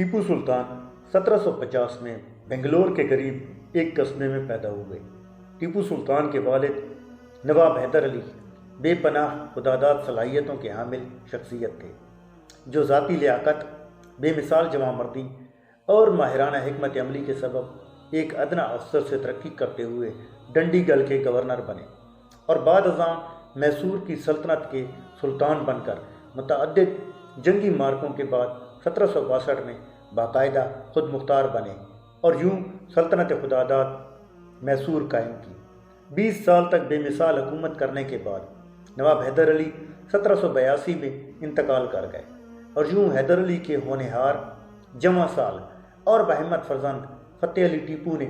ٹیپو سلطان 1750 میں بنگلور کے قریب ایک قصبے میں پیدا ہوئے۔ ٹیپو سلطان کے والد نواب حیدر علی بے پناہ خداداد صلاحیتوں کے حامل شخصیت تھے، جو ذاتی لیاقت، بے مثال جوانمردی اور ماہرانہ حکمت عملی کے سبب ایک ادنا افسر سے ترقی کرتے ہوئے ڈنڈی گل کے گورنر بنے اور بعد ازاں میسور کی سلطنت کے سلطان بن کر متعدد جنگی مارکوں کے بعد 1762 میں باقاعدہ خود مختار بنے اور یوں سلطنت خداداد میسور قائم کی۔ 20 سال تک بے مثال حکومت کرنے کے بعد نواب حیدر علی 1782 میں انتقال کر گئے اور یوں حیدر علی کے ہونہار جواں سال اور بہمت فرزند فتح علی ٹیپو نے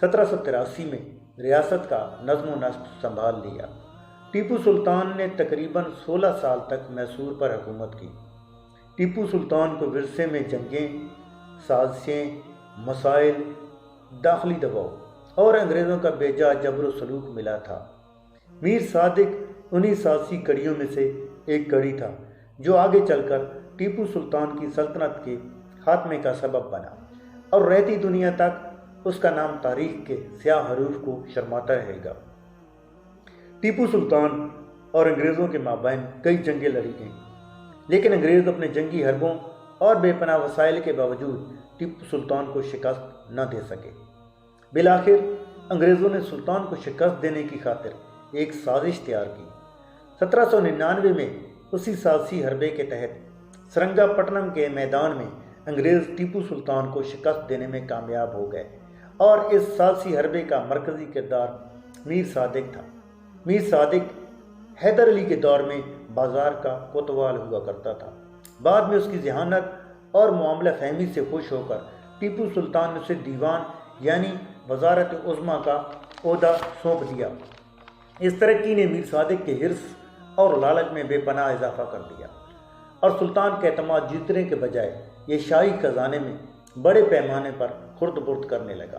1783 میں ریاست کا نظم و نسق سنبھال لیا۔ ٹیپو سلطان نے تقریباً 16 سال تک میسور پر حکومت کی۔ ٹیپو سلطان کو ورثے میں جنگیں، سازشیں، مسائل، داخلی دباؤ اور انگریزوں کا بے جا جبر و سلوک ملا تھا۔ میر صادق انہی سازشی کڑیوں میں سے ایک کڑی تھا جو آگے چل کر ٹیپو سلطان کی سلطنت کے خاتمے کا سبب بنا اور رہتی دنیا تک اس کا نام تاریخ کے سیاہ حروف کو شرماتا رہے گا۔ ٹیپو سلطان اور انگریزوں کے مابین کئی جنگیں لڑی گئیں، لیکن انگریز اپنے جنگی حربوں اور بے پناہ وسائل کے باوجود ٹیپو سلطان کو شکست نہ دے سکے۔ بالآخر انگریزوں نے سلطان کو شکست دینے کی خاطر ایک سازش تیار کی۔ 1799 میں اسی سازشی حربے کے تحت سرنگا پٹنم کے میدان میں انگریز ٹیپو سلطان کو شکست دینے میں کامیاب ہو گئے اور اس سازشی حربے کا مرکزی کردار میر صادق تھا۔ میر صادق حیدر علی کے دور میں بازار کا کوتوال ہوا کرتا تھا۔ بعد میں اس کی ذہانت اور معاملہ فہمی سے خوش ہو کر ٹیپو سلطان نے اسے دیوان یعنی وزارت عظمیٰ کا عہدہ سونپ دیا۔ اس ترقی نے میر صادق کے حرص اور لالچ میں بے پناہ اضافہ کر دیا اور سلطان کا اعتماد جیتنے کے بجائے یہ شاہی خزانے میں بڑے پیمانے پر خرد برد کرنے لگا۔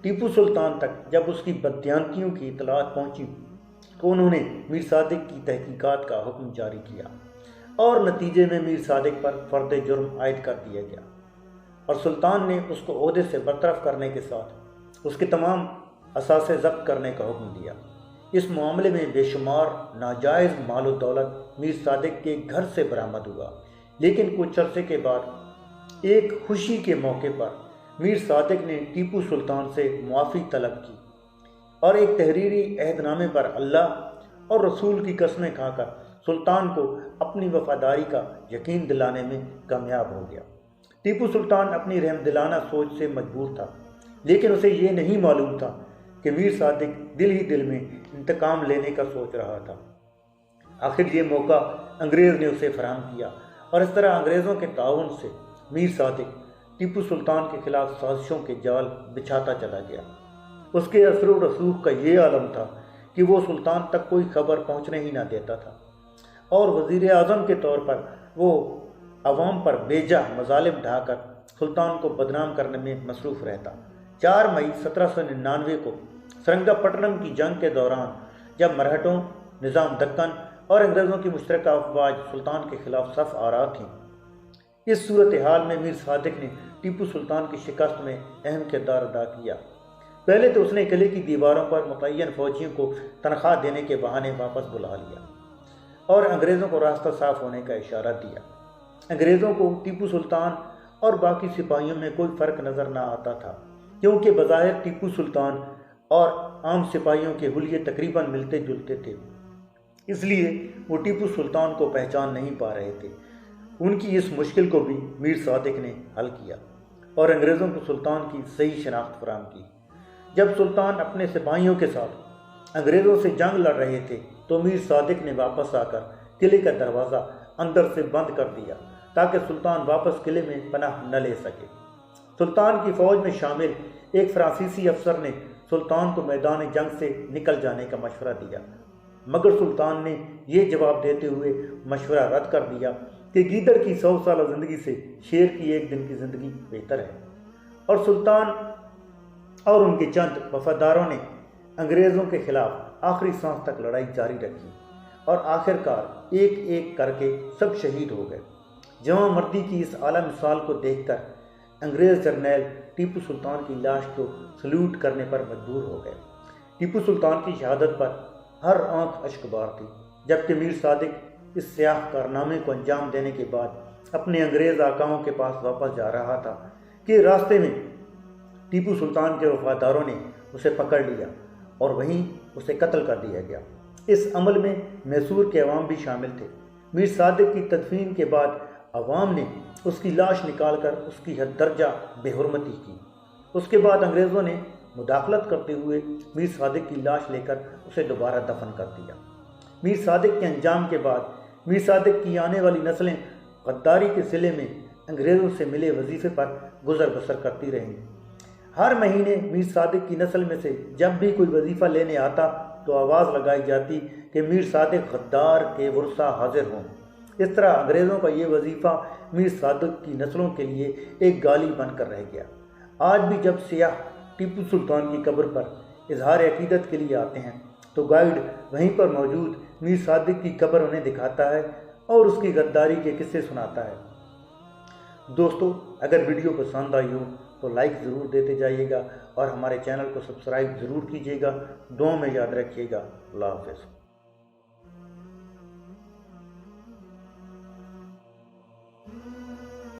ٹیپو سلطان تک جب اس کی بددیانتیوں کی اطلاعات پہنچی تو انہوں نے میر صادق کی تحقیقات کا حکم جاری کیا اور نتیجے میں میر صادق پر فرد جرم عائد کر دیا گیا اور سلطان نے اس کو عہدے سے برطرف کرنے کے ساتھ اس کے تمام اثاثے ضبط کرنے کا حکم دیا۔ اس معاملے میں بے شمار ناجائز مال و دولت میر صادق کے گھر سے برآمد ہوا، لیکن کچھ عرصے کے بعد ایک خوشی کے موقع پر میر صادق نے ٹیپو سلطان سے معافی طلب کی اور ایک تحریری عہد نامے پر اللہ اور رسول کی قسمیں کھا کر سلطان کو اپنی وفاداری کا یقین دلانے میں کامیاب ہو گیا۔ ٹیپو سلطان اپنی رحم دلانہ سوچ سے مجبور تھا، لیکن اسے یہ نہیں معلوم تھا کہ میر صادق دل ہی دل میں انتقام لینے کا سوچ رہا تھا۔ آخر یہ موقع انگریز نے اسے فراہم کیا اور اس طرح انگریزوں کے تعاون سے میر صادق ٹیپو سلطان کے خلاف سازشوں کے جال بچھاتا چلا گیا۔ اس کے اثر و رسوخ کا یہ عالم تھا کہ وہ سلطان تک کوئی خبر پہنچنے ہی نہ دیتا تھا اور وزیر اعظم کے طور پر وہ عوام پر بے جا مظالم ڈھا کر سلطان کو بدنام کرنے میں مصروف رہتا۔ 4 مئی 1799 کو سرنگا پٹنم کی جنگ کے دوران جب مرہٹوں، نظام دکن اور انگریزوں کی مشترکہ افواج سلطان کے خلاف صف آرا تھیں، اس صورتحال میں میر صادق نے ٹیپو سلطان کی شکست میں اہم کردار ادا کیا۔ پہلے تو اس نے قلعے کی دیواروں پر متعین فوجیوں کو تنخواہ دینے کے بہانے واپس بلا لیا اور انگریزوں کو راستہ صاف ہونے کا اشارہ دیا۔ انگریزوں کو ٹیپو سلطان اور باقی سپاہیوں میں کوئی فرق نظر نہ آتا تھا، کیونکہ بظاہر ٹیپو سلطان اور عام سپاہیوں کے حلیے تقریباً ملتے جلتے تھے، اس لیے وہ ٹیپو سلطان کو پہچان نہیں پا رہے تھے۔ ان کی اس مشکل کو بھی میر صادق نے حل کیا اور انگریزوں کو سلطان کی صحیح شناخت فراہم کی۔ جب سلطان اپنے سپاہیوں کے ساتھ انگریزوں سے جنگ لڑ رہے تھے تو میر صادق نے واپس آ کر قلعے کا دروازہ اندر سے بند کر دیا تاکہ سلطان واپس قلعے میں پناہ نہ لے سکے۔ سلطان کی فوج میں شامل ایک فرانسیسی افسر نے سلطان کو میدان جنگ سے نکل جانے کا مشورہ دیا، مگر سلطان نے یہ جواب دیتے ہوئے مشورہ رد کر دیا کہ گیدڑ کی 100 سالہ زندگی سے شیر کی 1 دن کی زندگی بہتر ہے، اور سلطان اور ان کے چند وفاداروں نے انگریزوں کے خلاف آخری سانس تک لڑائی جاری رکھی اور آخرکار ایک ایک کر کے سب شہید ہو گئے۔ جواں مردی کی اس اعلیٰ مثال کو دیکھ کر انگریز جرنیل ٹیپو سلطان کی لاش کو سلوٹ کرنے پر مجبور ہو گئے۔ ٹیپو سلطان کی شہادت پر ہر آنکھ اشک بار تھی، جبکہ میر صادق اس سیاہ کارنامے کو انجام دینے کے بعد اپنے انگریز آقاؤں کے پاس واپس جا رہا تھا کہ راستے میں ٹیپو سلطان کے وفاداروں نے اسے پکڑ لیا اور وہیں اسے قتل کر دیا گیا۔ اس عمل میں میسور کے عوام بھی شامل تھے۔ میر صادق کی تدفین کے بعد عوام نے اس کی لاش نکال کر اس کی حد درجہ بے حرمتی کی۔ اس کے بعد انگریزوں نے مداخلت کرتے ہوئے میر صادق کی لاش لے کر اسے دوبارہ دفن کر دیا۔ میر صادق کے انجام کے بعد میر صادق کی آنے والی نسلیں غداری کے صلے میں انگریزوں سے ملے وظیفے پر گزر بسر کرتی رہیں۔ ہر مہینے میر صادق کی نسل میں سے جب بھی کوئی وظیفہ لینے آتا تو آواز لگائی جاتی کہ میر صادق غدار کے ورثہ حاضر ہوں۔ اس طرح انگریزوں کا یہ وظیفہ میر صادق کی نسلوں کے لیے ایک گالی بن کر رہ گیا۔ آج بھی جب سیاح ٹیپو سلطان کی قبر پر اظہار عقیدت کے لیے آتے ہیں تو گائیڈ وہیں پر موجود میر صادق کی قبر انہیں دکھاتا ہے اور اس کی غداری کے قصے سناتا ہے۔ دوستو، اگر ویڈیو پسند آئی ہو تو لائک ضرور دیتے جائیے گا اور ہمارے چینل کو سبسکرائب ضرور کیجیے گا۔ دعاؤں میں یاد رکھیے گا۔ اللہ حافظ۔